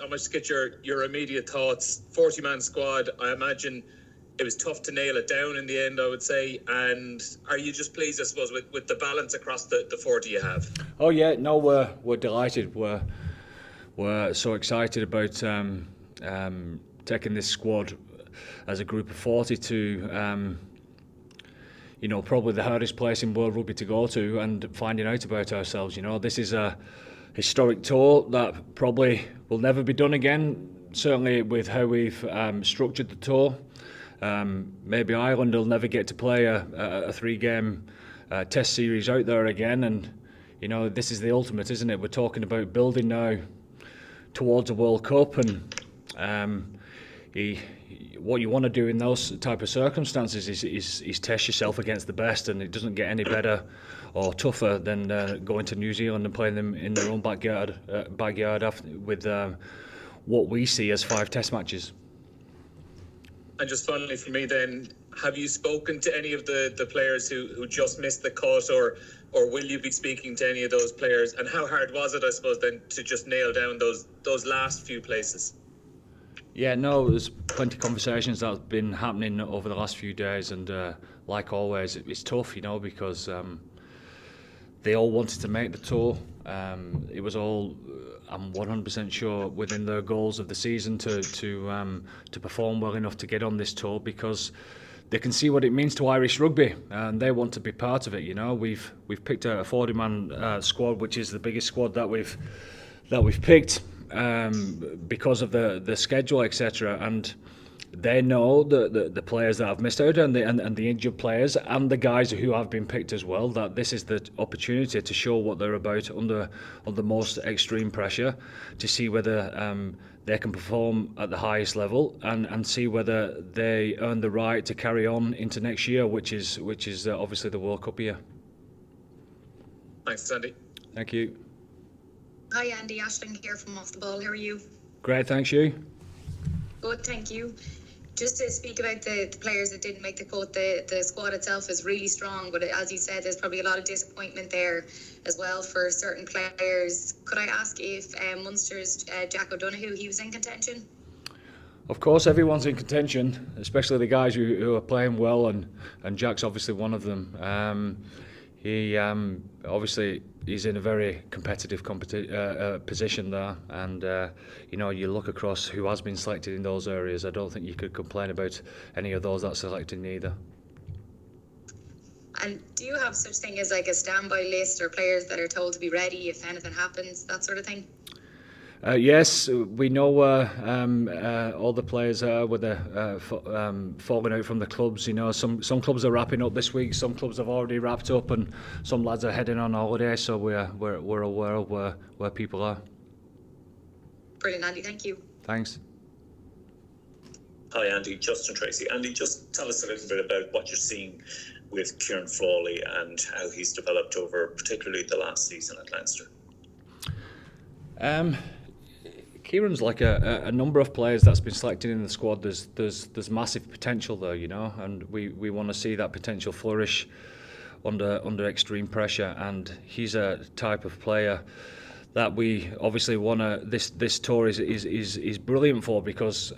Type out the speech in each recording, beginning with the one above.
I must get your immediate thoughts. 40-man squad. I imagine it was tough to nail it down in the end, I would say. And are you just pleased, I suppose, with the balance across the 40 you have? Oh yeah, no, we're delighted. We're so excited about taking this squad as a group of 40 to probably the hardest place in world rugby to go to, and finding out about ourselves. This is a historic tour that probably will never be done again, certainly with how we've structured the tour. Maybe Ireland will never get to play a 3-game test series out there again, and this is the ultimate, isn't it? We're talking about building now towards a World Cup, and what you want to do in those type of circumstances is test yourself against the best, and it doesn't get any better or tougher than going to New Zealand and playing them in their own backyard with what we see as 5 test matches. And just finally for me then, have you spoken to any of the players who just missed the cut, or will you be speaking to any of those players? And how hard was it, I suppose, then to just nail down those last few places? Yeah, no, there's plenty of conversations that have been happening over the last few days, and like always, it's tough, because they all wanted to make the tour. It was all, I'm 100% sure, within their goals of the season to perform well enough to get on this tour, because they can see what it means to Irish rugby, and they want to be part of it. We've picked out a 40-man squad, which is the biggest squad that we've picked. Because of the schedule, etc., and they know the players that have missed out and the injured players and the guys who have been picked as well, that this is the opportunity to show what they're about under most extreme pressure, to see whether they can perform at the highest level, and see whether they earn the right to carry on into next year, which is obviously the World Cup year. Thanks, Andy. Thank you. Hi Andy, Aisling here from Off the Ball. How are you? Great, thanks. You? Good, thank you. Just to speak about the players that didn't make the cut, the squad itself is really strong, but as you said, there's probably a lot of disappointment there as well for certain players. Could I ask if Munster's Jack O'Donoghue, he was in contention? Of course, everyone's in contention, especially the guys who are playing well, and Jack's obviously one of them. He obviously he's in a very competitive position there, and you look across who has been selected in those areas. I don't think you could complain about any of those that's selected either. And do you have such thing as like a standby list, or players that are told to be ready if anything happens, that sort of thing? Yes, we know all the players are with falling out from the clubs. Some clubs are wrapping up this week. Some clubs have already wrapped up, and some lads are heading on holiday. So we're aware of where people are. Brilliant, Andy. Thank you. Thanks. Hi, Andy. Justin Tracy. Andy, just tell us a little bit about what you're seeing with Kieran Frawley and how he's developed over particularly the last season at Leinster. Kieran's like a number of players that's been selected in the squad. There's massive potential there, and we want to see that potential flourish under extreme pressure. And he's a type of player that we obviously want to. This tour is brilliant for, because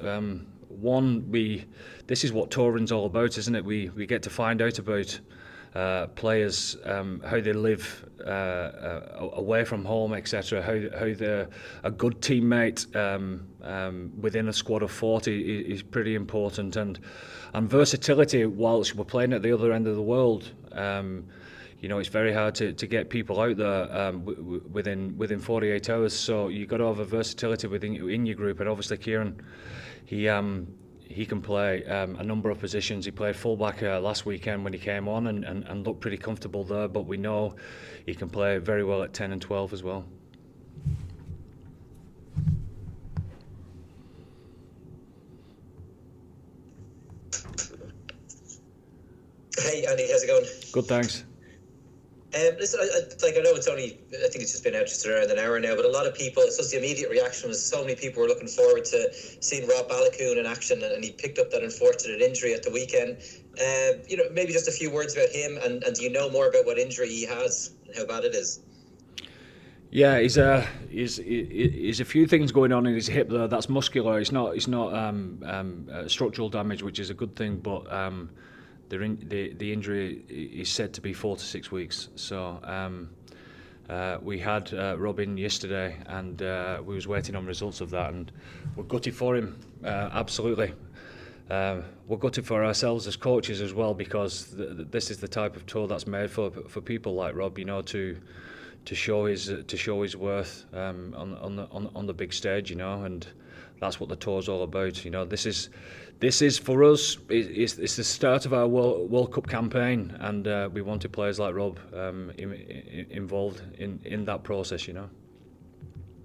this is what touring's all about, isn't it? We get to find out about players, how they live away from home, etc. How they're a good teammate within a squad of 40 is pretty important, and versatility whilst we're playing at the other end of the world. It's very hard to get people out there within 48 hours. So you've got to have a versatility in your group, and obviously Kieran, he can play a number of positions. He played fullback last weekend when he came on and looked pretty comfortable there, but we know he can play very well at 10 and 12 as well. Hey Andy, how's it going? Good, thanks. Listen, I know it's only, I think it's just been out just around an hour now, but a lot of people, it's just the immediate reaction was so many people were looking forward to seeing Rob Baloucoune in action, and he picked up that unfortunate injury at the weekend. Maybe just a few words about him, and do you know more about what injury he has and how bad it is? Yeah, he's a few things going on in his hip there. That's muscular. It's not structural damage, which is a good thing. But the injury is said to be 4 to 6 weeks. So we had Robin yesterday, and we was waiting on results of that, and we're gutted for him. Absolutely. We're gutted for ourselves as coaches as well, because this is the type of tour that's made for people like Rob, you know, to show his worth on the big stage, you know, and that's what the tour's all about. You know, this is for us. It's the start of our World Cup campaign, and we wanted players like Rob involved in that process, you know.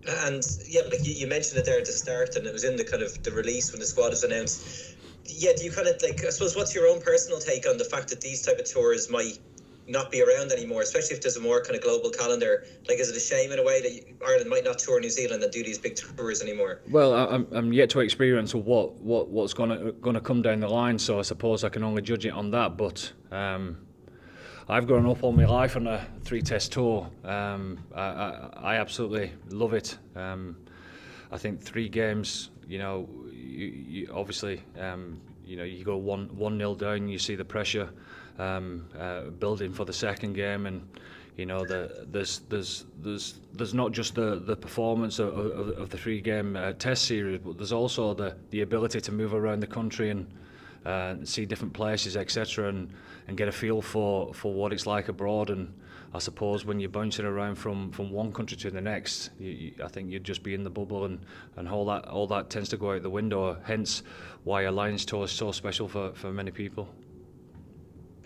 And yeah, like you mentioned it there at the start, and it was in the kind of the release when the squad was announced. Yeah, do you kind of like, I suppose, what's your own personal take on the fact that these type of tours might not be around anymore, especially if there's a more kind of global calendar? Like, is it a shame in a way that Ireland might not tour New Zealand and do these big tours anymore? Well, I'm yet to experience what's gonna come down the line, so I suppose I can only judge it on that. But I've grown up all my life on a 3-test tour. I absolutely love it. I think 3 games, you know, you obviously, you know, you go 1-0 down, you see the pressure building for the second game, and you know there's not just the performance of the 3-game test series, but there's also the ability to move around the country and see different places, etc., and get a feel for what it's like abroad. And I suppose when you're bouncing around from one country to the next, I think you'd just be in the bubble, and all that tends to go out the window. Hence, why a Lions tour is so special for many people.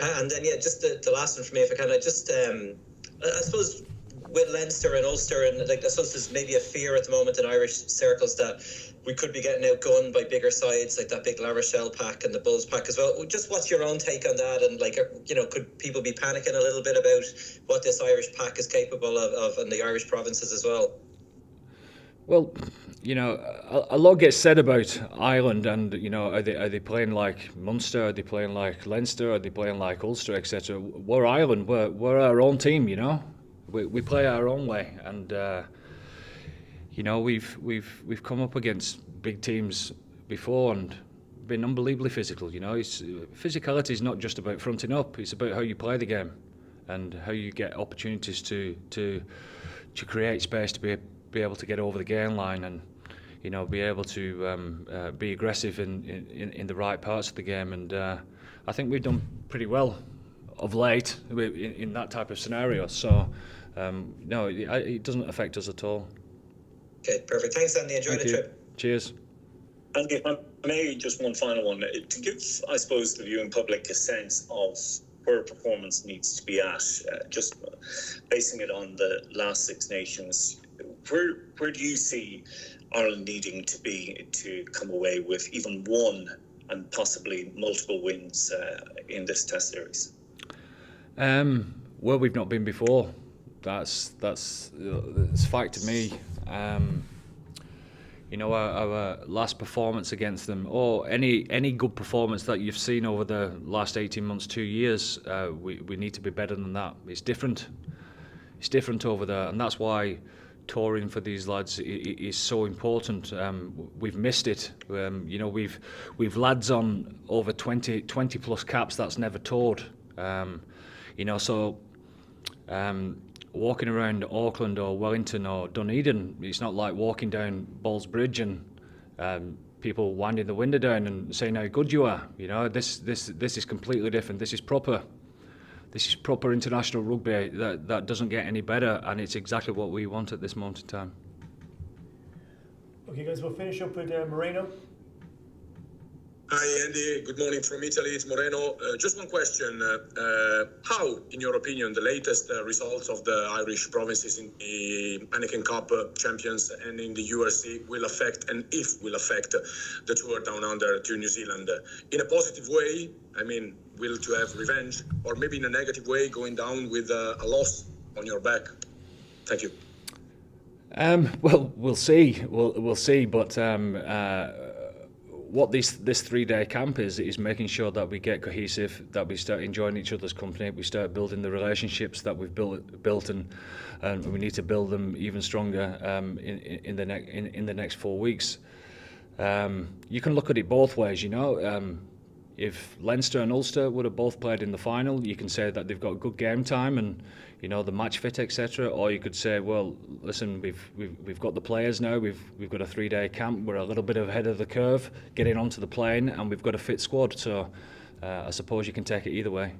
And then, yeah, just the last one for me, if I can. I suppose with Leinster and Ulster, and like, I suppose there's maybe a fear at the moment in Irish circles that we could be getting outgunned by bigger sides like that big La Rochelle pack and the Bulls pack as well. Just what's your own take on that? And like, you know, could people be panicking a little bit about what this Irish pack is capable of in the Irish provinces as well? Well, you know, a lot gets said about Ireland, and you know, are they playing like Munster? Are they playing like Leinster? Are they playing like Ulster, etc.? We're Ireland. We're our own team. You know, we play our own way, and you know, we've come up against big teams before and been unbelievably physical. You know, physicality is not just about fronting up; it's about how you play the game and how you get opportunities to create space to be able to get over the gain line, and you know, be able to be aggressive in the right parts of the game. And I think we've done pretty well of late in that type of scenario. So no, it doesn't affect us at all. Okay, perfect. Thanks, Andy. Enjoy the trip. Cheers. And if I may, just one final one to give, I suppose, the viewing public a sense of where performance needs to be at. Just basing it on the last Six Nations, where do you see Ireland needing to be to come away with even one and possibly multiple wins in this Test series? Where we've not been before. That's fact to me. You know, our last performance against them, or any good performance that you've seen over the last 18 months, 2 years, we need to be better than that. It's different. It's different over there, and that's why touring for these lads is so important. We've missed it. You know, we've lads on over 20 plus caps that's never toured. You know, so walking around Auckland or Wellington or Dunedin, it's not like walking down Balls Bridge and people winding the window down and saying how good you are. You know, this is completely different. This is proper international rugby that doesn't get any better, and it's exactly what we want at this moment in time. Okay, guys, we'll finish up with Moreno. Hi, Andy. Good morning from Italy. It's Moreno. Just one question. How, in your opinion, the latest results of the Irish provinces in the Heineken Cup Champions and in the URC will affect, and if will affect, the tour down under to New Zealand? In a positive way, I mean, will to have revenge, or maybe in a negative way, going down with a loss on your back? Thank you. Well, we'll see. We'll see, but what this 3-day camp is making sure that we get cohesive, that we start enjoying each other's company, we start building the relationships that we've built and we need to build them even stronger in the next 4 weeks. You can look at it both ways, you know. If Leinster and Ulster would have both played in the final, you can say that they've got good game time and, you know, the match fit, etc. Or you could say, well, listen, we've got the players now. We've got a 3-day camp. We're a little bit ahead of the curve, getting onto the plane, and we've got a fit squad. So I suppose you can take it either way.